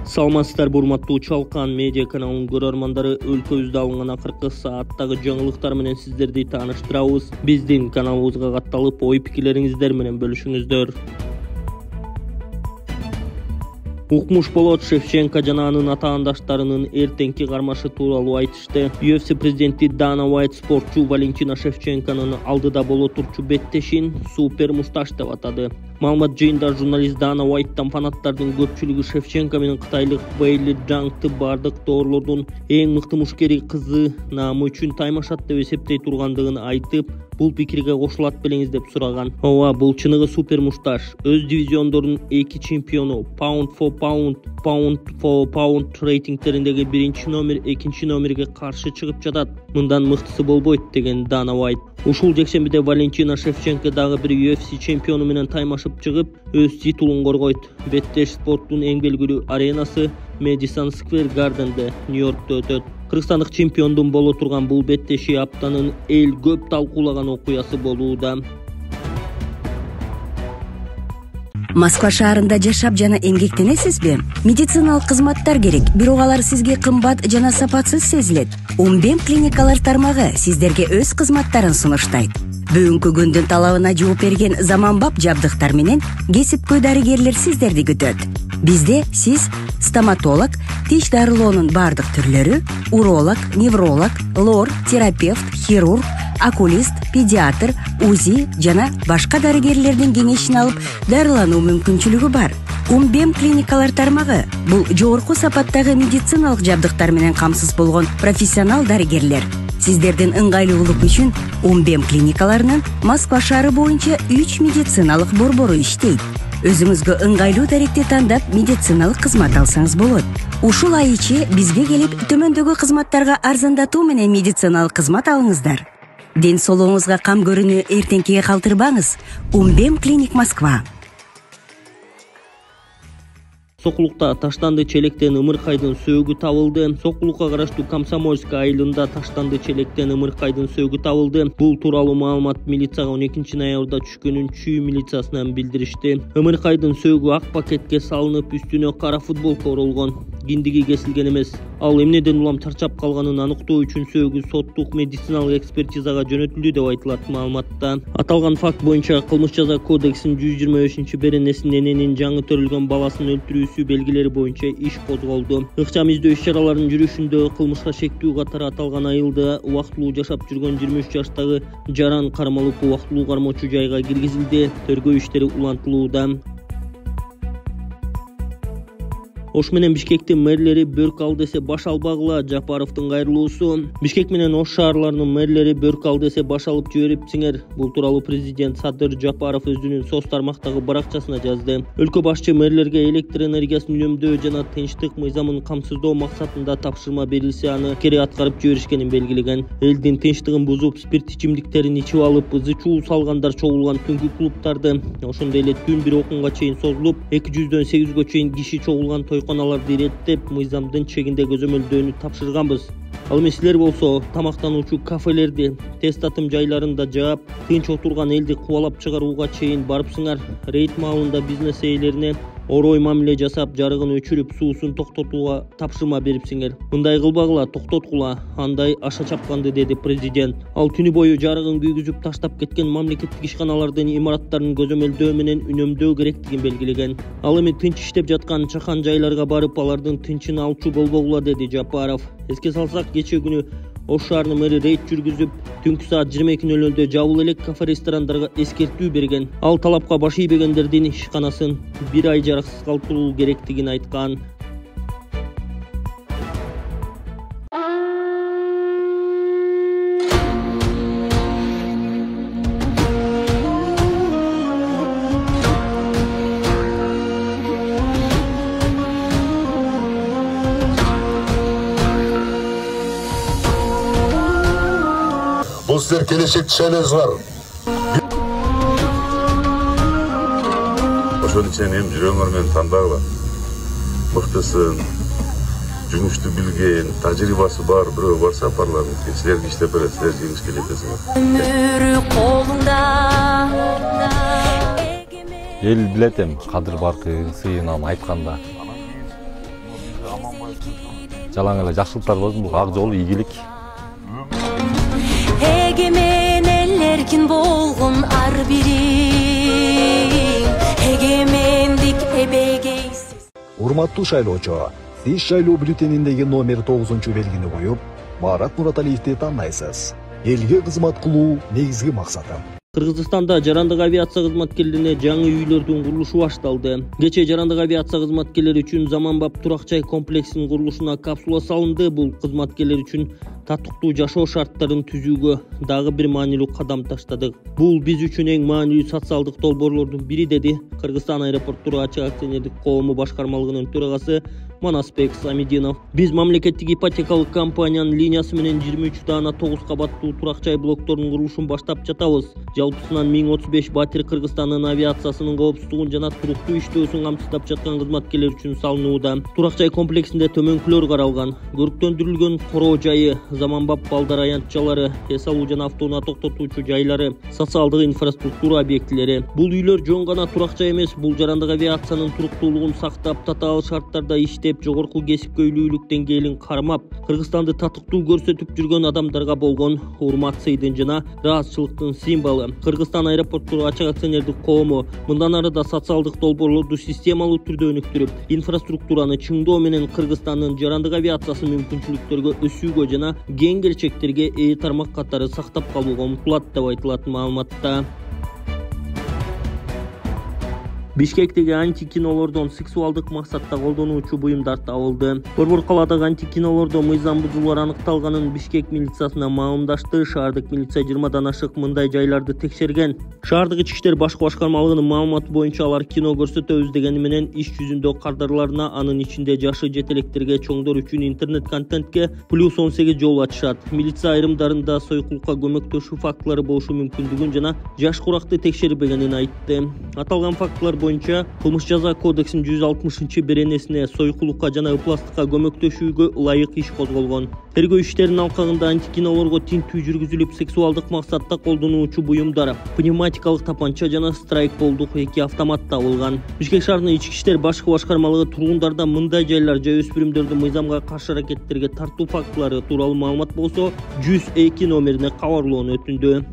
Саламатсыздар урматтуу Чалкан медиа каналынын көрөрмандары, өлкөбүздө алынган акыркы сааттагы жаңылыктар менен сиздерди тааныштырабыз. Биздин каналыбызга катталып, ой-пикирлериңиздер менен бөлүшүңүздөр. Укмуш болот, Шевченко жана анын атаандаштарынын эртеңки кармашы тууралуу айтышты. UFC президенти Дана Уайт спортчу Валентина Шевченконун алдыда боло турчу беттешин супер мушташ деп атады. Маалымат жыйында журналист Дана Уайттан фанаттардын көпчүлүгү Шевченко менен кытайлык Бейли Джангты бардык доорлордун эң мыкты мушкери кызы наамы үчүн таймашат деп эсептей тургандыгын айтып, бул пикирге кошулат белеңиз деп сураган. Ооба, бул чыныгы супер мушташ. Өз дивизиондорунун 2 чемпиону, pound for pound рейтингтериндеги 1-номер, 2-номерге каршы чыгып жатат. Мындан мыктысы болбойт деген Дана Уайт. Ушул жекшембиде Валентина Шевченко дагы бир UFC чемпиону менен таймашып чыгып, өз титулун коргойт. Беттеш спорттун эң белгилүү аренасы Madison Square Garden'де, Нью-Йоркто өтөт. Кыргызстандык чемпиондун боло турган бул беттеши аптанын эл көп талкуулаган окуясы болууда. Москва шаарында жашап жана эмгектенесизби? Медициналык кызматтар керек, бирок алар сизге кымбат жана сапатсыз сезилет. Умбем клиникалар тармагы сиздерге өз кызматтарын сунуштайт. Бүгүнкү күндүн талабына жооп берген заманбап жабдыктар менен кесипкөй дарыгерлер сиздерди күтөт. Бизде сиз стоматолог, тиш дарылоонун бардык түрлөрү, уролог, невролог, лор, терапевт, хирург, окулист, педиатр, УЗИ жана башка дарыгерлердин кеңешин алып дарылануу мүмкүнчүлүгү бар. Умбем клиникалар тармагы бул жогорку сапаттагы медициналык жабдыктар менен камсыз болгон профессионал дарыгерлер. Сиздердин ыңгайлуулук үчүн Умбем клиникаларынын Москва шаары боюнча 3 медициналык борбору иштейт. Өзүңүзгө ыңгайлуу даректи тандап медициналык кызмат алсаңыз болот. Ушул ай ичи бизге келип төмөндөгү кызматтарга арзандатуу менен медициналык кызмат алыңыздар. Ден соолугуңузга кам көрүүнү эртеңкиге калтырбаңыз. Умбем клиник Москва. Сокулукта таштанды челектен ымыркайдын сөөгү табылды. Сокулукка караштуу Комсомольск айылында таштанды челектен ымыркайдын сөөгү табылды. Бул тууралуу маалымат милицияга 12 ноябрда түшкөнүн Чүй милициясынан билдиришти. Ымыркайдын сөөгү ак пакетке салынып, үстүнө кара футболка оролгон. Киндиги кесилген эмес. Ал эмнеден улам чарчап калганын аныктоо үчүн сөөгү соттук медициналык экспертизага жөнөтүлдү деп айтылат маалыматта. Аталган факт боюнча Кылмыш жаза кодексинин 125-беренесин эненин жаңы төрөлгөн баласын өлтүрүүсү белгилери боюнча иш козголду. Ыкчам издөө иш-чараларынын жүрүшүндө кылмышка шектүү катары аталган айылда убактылуу жашап жүргөн 23 жаштагы Жаран Кармалук убактылуу кармоочу жайга киргизилди. Тергөө иштери улантылууда. Ош менен Бишкектин мэрлери бөрк ал десе баш албагыла. Жапаровдун кайрылуусу. Бишкек менен Ош шаарларынын мэрлери бөрк ал десе баш алып жибериптсиңер. Бул тууралуу президент Садыр Жапаров өзүнүн соц тармактагы баракчасына жазды. Өлкө башчы мэрлерге электр энергиясын үнөмдөө жана тынчтык мыйзамын камсыздоо максатында тапшырма берилсе, аны кери аткарып жиберишкенин белгилеген. Элдин тынчтыгын бузуп, спирт ичимдиктерин ичип алып, ызы чуу салгандар чогулган түнкү клубтарды, ошондой эле түн 1 чейин созулуп, 200дөн 800гө чейин киши чогулган тойконаларды иреттеп, мыйзамдын чегинде көзөмөлдөөнү тапшырганбыз. Ал эми силер болсо тамактануучу кафелерди, тест татым жайларында жаап, тынч отурган элди кубалап чыгарууга чейин барыпсыңар. Рейд маалында бизнес ээлерине орой мамиле жасап, жарыгын өчүрүп, суусун токтотууга тапшырма берипсиңер. Мындай кылбагыла, токтоткула, андай аша чапканды, деди президент. Ал түнү бою жарыгын күйгүзүп таштап кеткен мамлекеттик ишканалардын имараттарын көзөмөлдөө менен үнөмдөө керектигин белгилеген. Ал эми тынч иштеп жаткан чакан жайларга барып, алардын тынчын алчу болбогула, деди Жапаров. Эске салсак, кечээ күнү Ош шаарынын мэри рейд жүргүзүп, түнкү саат 22:00 жабыл элек кафе-ресторандарга эскертүү берген. Ал талапка баш ийбегендердин ишканасын 1 ай жараксыз калтыруу керектигин айткан. Бул силер келечекти шайлаңыз бар. Ошон үчүн эми жүрөгүңөр менен тандагыла. Мыктысын, жумушту билген, тажрыйбасы бар бирөө барса парламентке, силерге иштеп берет, силер жеңишке жетесиңер. Өмүрү колуңда. Эл билет эми кадыр баркы сыйынан айтканда. жалаң эле жакшылыктар болсун, бул ак жол ийгилик. Эгемен эл эркин болгон ар бириң, эгемендик эбегейсиз. Урматтуу шайлоочу, сиз шайлоо бюллетениндеги номер 9 белгини коюп, Марат Мураталиевди тандайсыз. Элге кызмат кылуу негизги максатым. Кыргызстанда жарандык авиация кызматкерлерине жаңы үйлөрдүн курулушу башталды. Кечээ жарандык авиация кызматкерлери үчүн заманбап турак-жай комплексинин курулушуна капсула салынды. Бул кызматкерлер үчүн татыктуу жашоо шарттарын түзүүгө дагы бир маанилүү кадам таштадык. Бул биз үчүн эң маанилүү социалдык долбоорлордун бири, деди Кыргызстан аэропорттуру ачык акционердик коому башкармалыгынын төрагасы Манасбек Самидинов. Биз мамлекеттик ипотекалык компаниянын линиясы менен 23 даана 9 кабаттуу турак-жай блоктордун курулушун баштап жатабыз. Жалпысынан 1035 батир Кыргызстандын авиациясынын коопсуздугун жана туруктуу иштөөсүн камсыздап жаткан кызматкерлер үчүн салынууда. Турак-жай комплексинде төмөнкүлөр каралган: көрүктөндүрүлгөн короо жайы, заманбап балдар аянтчалары, эс алуу жана автоунаа токтотуучу жайлары, социалдык инфраструктура объектилери. Бул үйлөр жөн гана турак-жай эмес, бул жарандык авиациянын туруктуулугун сактап, татаал шарттарда иштеп, жогорку кесипкөйлүүлүк деңгээлин кармап, Кыргызстанды татыктуу көрсөтүп жүргөн адамдарга болгон урмат сыйдын жана ыраазычылыктын символу. Кыргызстан аэропорттуру ачык акционердик коому мындан ары да социалдык долбоорлорду системалуу түрдө өнүктүрүп, инфраструктураны чыңдоо менен Кыргызстандын жарандык авиациясын мүмкүнчүлүктөргө өсүүгө жана кең келечектерге ээ тармак катары сактап калууга умтулат деп айтылат маалыматта. Бишкектеги антикинолордон сексуалдык максатта колдонуучу буюмдар табылды. Борбор калаадагы антикинолордо мыйзам бузуулар аныкталганын Бишкек милициясына маалымдашты. Шаардык милиция 20дан ашык мындай жайларды текшерген. Шаардык ички иштер башкы башкармалыгынын маалыматы боюнча алар кино көрсөтөбүз дегени менен иш жүзүндө кардарларына, анын ичинде жашы жетелектерге, чоңдор үчүн интернет контентке +18 жол ачышат. Милиция айрымдарында сойкулукка көмөктөшүү фактылары болушу мүмкүндүгүн жана жаш куракты текшербегенин айтты. Аталган фактылар боюнча кылмыш жаза кодексинин 160-беренесине сойкулукка жана ыпластыкка көмөктөшүүгө ылайык иш козголгон. Тергөө иштеринин алкагында антикинолорго тинтүү жүргүзүлүп, сексуалдык максатта колдонуучу буюмдар, пневматикалык тапанча жана страйкболдук 2 автомат табылган. Бишкек шаарынын ички иштер башкы башкармалыгы тургундарда мындай жайлар жай өспүрүмдөрдү мыйзамга каршы аракеттерге тартуу фактылары тууралуу маалымат болсо 102 номерине кабарлоону өтүндү.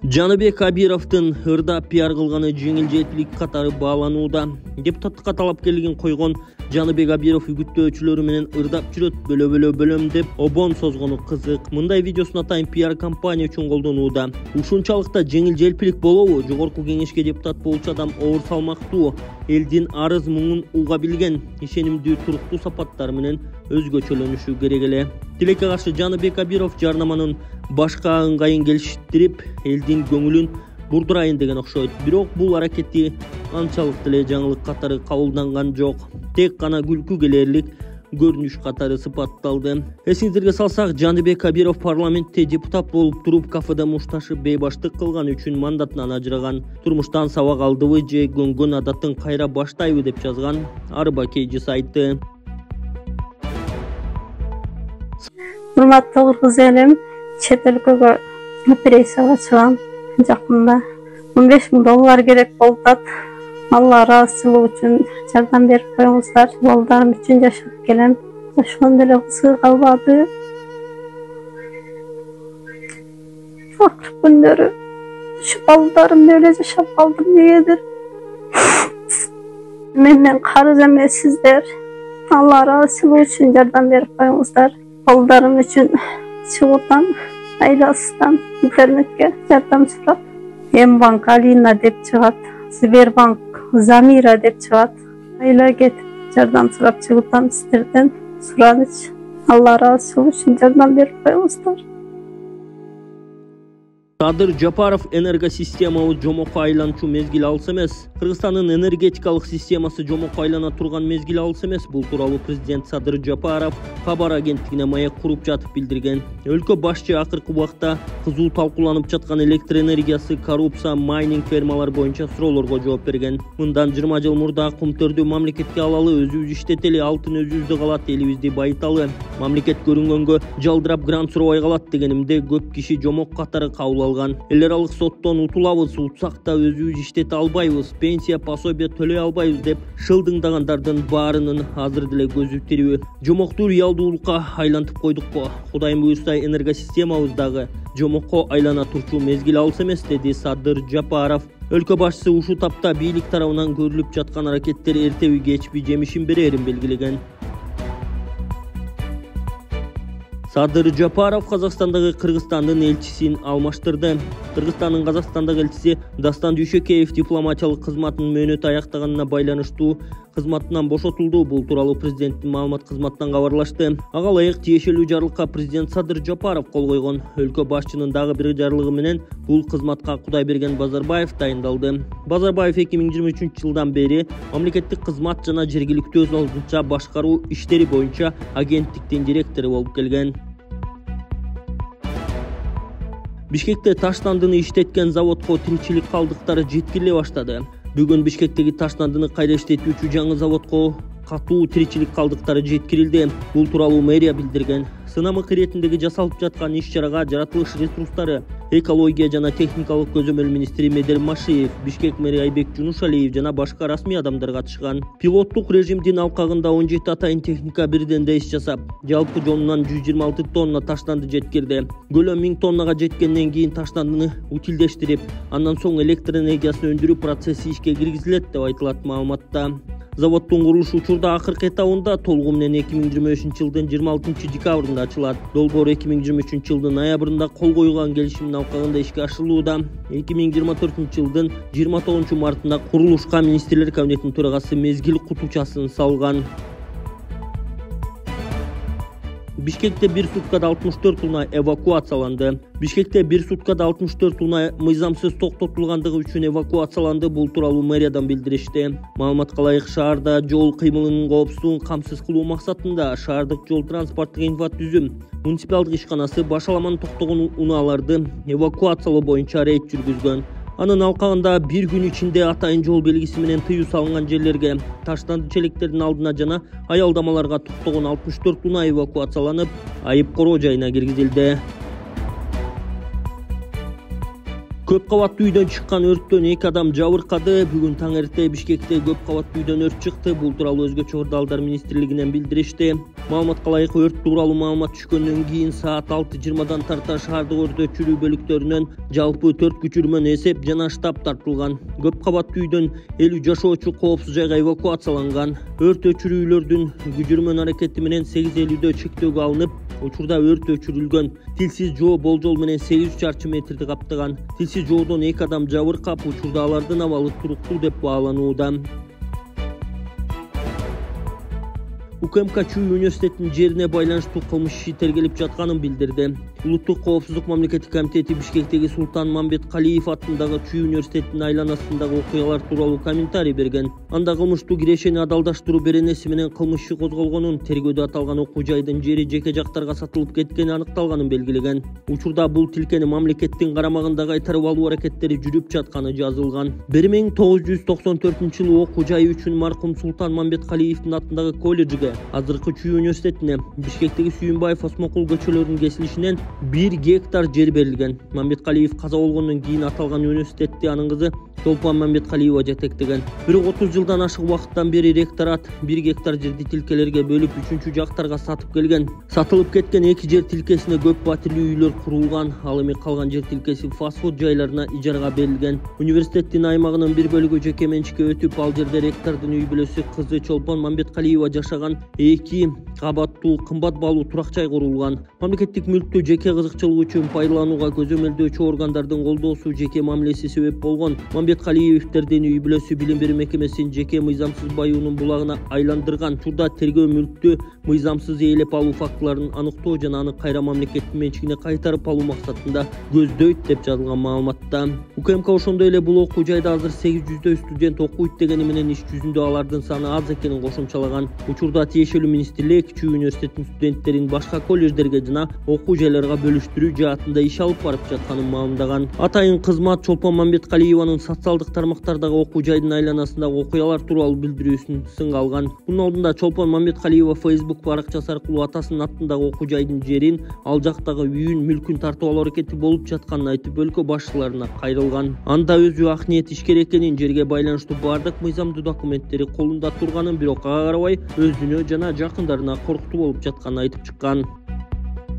Жаныбек Абировдун ырда пиар кылганы жеңил жетилик катары бааланууда. Депутаттыкка талапкерлигин койгон Жаныбек Абиров үгүттөөчүлөрү менен ырдап жүрөт, бөлөм деп обон созгону кызык. Мындай видеосун атайын пиар компания үчүн колдонууда. Ушунчалык да жеңил желпилик болобу? Жогорку кеңешке депутат болчу адам оор салмактуу, элдин арыз муңун уга билген, ишенимдүү, туруктуу сапаттары менен өзгөчөлөнүшү керек эле. Тилекке каршы Жаныбек Абиров жарнаманын башка ыңгайын келиштирип, элдин көңүлүн бурдурайын деген окшойт. Бирок бул аракети анчалык деле жаңылык катары кабылданган жок. Тек гана күлкү келерлик көрүнүш катары сыпатталды. Эсиңиздерге салсак, Жаныбек Абиров парламентте депутат болуп туруп кафеде мушташып бейбаштык кылган үчүн мандатынан ажыраган. Турмуштан сабак алдыбы же көнгөн адатын кайра баштайбы деп жазган Арба Кейжи сайты. Урматтуу кыргыз элим, чет өлкөгө операцияга чыгам. Жакында $15,000 керек болуп атат. Алла ыраазычылыгы үчүн жардам берип коюңуздар. Балдарым үчүн жашап келем. Ошондо эле кызык калбады. Акыркы күндөрү ушу балдарым эле жашап калдым дегендир. Менден карыз эмессиздер. Алла ыраазычылыгы үчүн жардам берип коюңуздар. Балдарым үчүн чыгуудан, айласынан интернетке жардам сурап, Мбанк Алина деп чыгат, Сбербанк Замира деп чыгат. Айла кетип жардам сурап чыгуудан сиздерден сураныч. Алла ыраазычылыгы үчүн жардам берип коюңуздар. Садыр Жапаров энергосистемабы жомокко айланчу мезгил алыс эмес. Кыргызстандын энергетикалык системасы жомокко айлана турган мезгил алыс эмес. Бул тууралуу президент Садыр Жапаров кабар агенттигине маек куруп жатып билдирген. Өлкө башчы акыркы убакта кызуу талкууланып жаткан электр энергиясы, коррупция, майнинг фермалар боюнча суроолорго жооп берген. Мындан 20 жыл мурда кумтөрдү мамлекетке алалы, өзүбүз иштетели, алтын өзүбүздө калат, элибизди байыталы. Мамлекет көрүнгөнгө жалдырап грант сурабай калат дегенимде көп киши жомок катары кабыл салган. Эл аралык соттон утулабыз, утсак да өзүбүз иштете албайбыз, пенсия пособие төлөй албайбыз деп шылдыңдагандардын баарынын азыр деле көзү тирүү. Жомоктуу реалдуулукка айлантып койдукпу? Кудайым буюрса энергосистемабыздагы жомокко айлана турчу мезгил алыс эмес, деди Садыр Жапаров. Өлкө башчысы ушул тапта бийлик тарабынан көрүлүп жаткан аракеттер эртеби кечпи жемишин берерин белгилеген. Садыр Жапаров Казакстандагы Кыргызстандын элчисин алмаштырды. Кыргызстандын Казакстандагы элчиси Дастан Дүйшөкеев дипломатиялык кызматынын мөөнөтү аяктаганына байланыштуу кызматынан бошотулду. Бул тууралуу президенттин маалымат кызматынан кабарлашты. Ага ылайык тиешелүү жарлыкка президент Садыр Жапаров кол койгон. Өлкө башчынын дагы бир жарлыгы менен бул кызматка Кудайберген Базарбаев дайындалды. Базарбаев 2023 жылдан бери мамлекеттик кызмат жана жергиликтүү өз алдынча башкаруу иштери боюнча агенттиктин директору болуп келген. Бишкекте таштандыны иштеткен заводко тиричилик калдыктары жеткириле баштады. Бүгүн Бишкектеги таштандыны кайра иштетүүчү жаңы заводко катуу тиричилик калдыктары жеткирилди. Бул тууралуу мэрия билдирген. Сынамык иретиндеги жасалып жаткан иш-чарага жаратылыш ресурстары, экология жана техникалык көзөмөл министри Медер Машиев, Бишкек мэри Айбек Жунушалиев жана башка расмий адамдар катышкан. Пилоттук режимдин алкагында 17 атайын техника бирден иш жасап, жалпы жонунан 126 тонна таштанды жеткирди. Көлөм 1000 тоннага жеткенден кийин таштандыны утилдештирип, андан соң электр энергиясын өндүрүү процесси ишке киргизилет деп айтылат маалыматта. Заводдун курулуш учурда акыркы этабында толугу менен 2023 жылдын 26 декабрында ачылат. Долбоор 2023 жылдын ноябрында кол койгон келишимдин алкагында ишке ашырылууда. 2024 жылдын 29 мартында курулушка министрлер кабинетинин төрагасы мезгил кутучасын салган. Бишкекте bir суткада 64 унаа эвакуацияланды. Бишкекте bir суткада 64 унаа мыйзамсыз токтотулгандыгы үчүн эвакуацияланды. Бул тууралуу мэриядан билдиришти. Маалыматка ылайык шаарда жол кыймылынын коопсуздугун камсыз кылуу максатында шаардык жол транспорттук инфратүзүм муниципалдык ишканасы башаламан токтогон унааларды эвакуациялоо боюнча рейд жүргүзгөн. Анын алкагында bir күн ичинде атайын жол белгиси менен тыюу салынган жерлерге, таштанды челектердин алдына жана аялдамаларга токтогон 64 унаа эвакуацияланып, айып короо жайына киргизилди. Көп кабаттуу үйдөн чыккан өрттөн 2 адам жабыркады. Бүгүн таң эрте Бишкекте көп кабаттуу үйдөн өрт чыкты. Бул тууралуу өзгөчө Ордалдар министрлигинен билдиришти. Маалыматка ылайык өрт тууралуу маалымат түшкөндөн кийин саат 6:20 тарта шаардык өрт өчүрүү бөлүктөрүнөн жалпы 4 күчүрмөн эсеп жана штаб тартылган. Көп кабаттуу үйдөн 50 жашоочу коопсуз жайга эвакуацияланган. Өрт өчүрүүлөрдүн күчүрмөн аракети менен 8:50 чектөөгө алынып, учурда өрт өчүрүлгөн. Тилсиз жоо болжол менен 800 чарчы метрди каптаган. Тилсиз жоодон 2 адам жабыркап, учурда алардын абалы туруктуу деп бааланууда. УКМК Чүй университетинин жерине байланыштуу кылмыш иши тергелип жатканын билдирди. Улуттук коопсуздук мамлекеттик комитети Бишкектеги Султан Мамбет-Калиев атындагы Чүй университетинин айланасындагы окуялар тууралуу комментарий берген. Анда кылмыштуу кирешени адалдаштыруу беренеси менен кылмыш иши козголгонун, тергөөдө аталган окуу жайдын жери жеке жактарга сатылып кеткени аныкталганын белгилеген. Учурда бул тилкени мамлекеттин карамагында кайтарып алуу аракеттери жүрүп жатканы жазылган. 1994 жылы окуу жайы үчүн маркум Султан Мамбет-Калиевдин атындагы колледжге, азыркы Чүй университетине, Бишкектеги Сүйүнбаев Осмокул көчөлөрүнүн кесилишинен 1 гектар жер берилген. Мамбет-Калиев каза болгондон кийин аталган университетти анын кызы Чолпон Мамбет-Калиева жетектеген. 30 жылдан ашык убакыттан бери ректорат 1 гектар жерди тилкелерге бөлүп, үчүнчү жактарга сатып келген. Сатылып кеткен 2 жер тилкесине көп батирлүү үйлөр курулган. Ал эми калган жер тилкеси фастфуд жайларына ижарага берилген. Университеттин аймагынын бир бөлүгү жеке менчикке өтүп, ал жерде ректордун үй бүлөсү кызы Чолпон Мамбет-Калиева жашаган 2 кабаттуу кымбат баалуу турак жай курулган. Мамлекеттик мүлктү жеке кызыкчылык үчүн пайдаланууга көзөмөлдөөчү органдардын колдоосу, жеке мамилеси себеп болгон. Мамбет-Калиевдердин үй бүлөсү билим берүү мекемесин жеке мыйзамсыз баюунун булагына айландырган. Учурда тергөө мүлктү мыйзамсыз ээлеп алуу фактыларын аныктоо жана аны кайра мамлекеттин менчигине кайтарып алуу максатында көздөйт деп жазылган маалыматта. УКМК ошондой эле бул окуу жайда азыр 800 студент окуйт дегени менен иш жүзүндө алардын саны аз экенин кошумчалаган. Учурда тиешелүү министрлик Чүй университетинин студенттерин башка колледждерге жана окуу жайларга мага бөлүштүрүү жаатында иш алып барып жатканын маалымдаган. Атайын кызмат Чолпон Мамбеткалиеванын социалдык тармактардагы окуу жайдын айланасындагы окуялар тууралуу билдирүүсүн сынга алган. Мунун алдында Чолпон Мамбеткалиева Facebook баракчасы аркылуу атасынын атындагы окуу жайдын жерин, ал жактагы үйүн, мүлкүн тартып алуу аракети болуп жатканын айтып, өлкө башчыларына кайрылган. Анда өзү ак ниет ишкер экенин, жерге байланыштуу бардык мыйзамдуу документтери колунда турганын, бирок ага карабай өзүнө жана жакындарына коркутуу болуп жатканын айтып чыккан.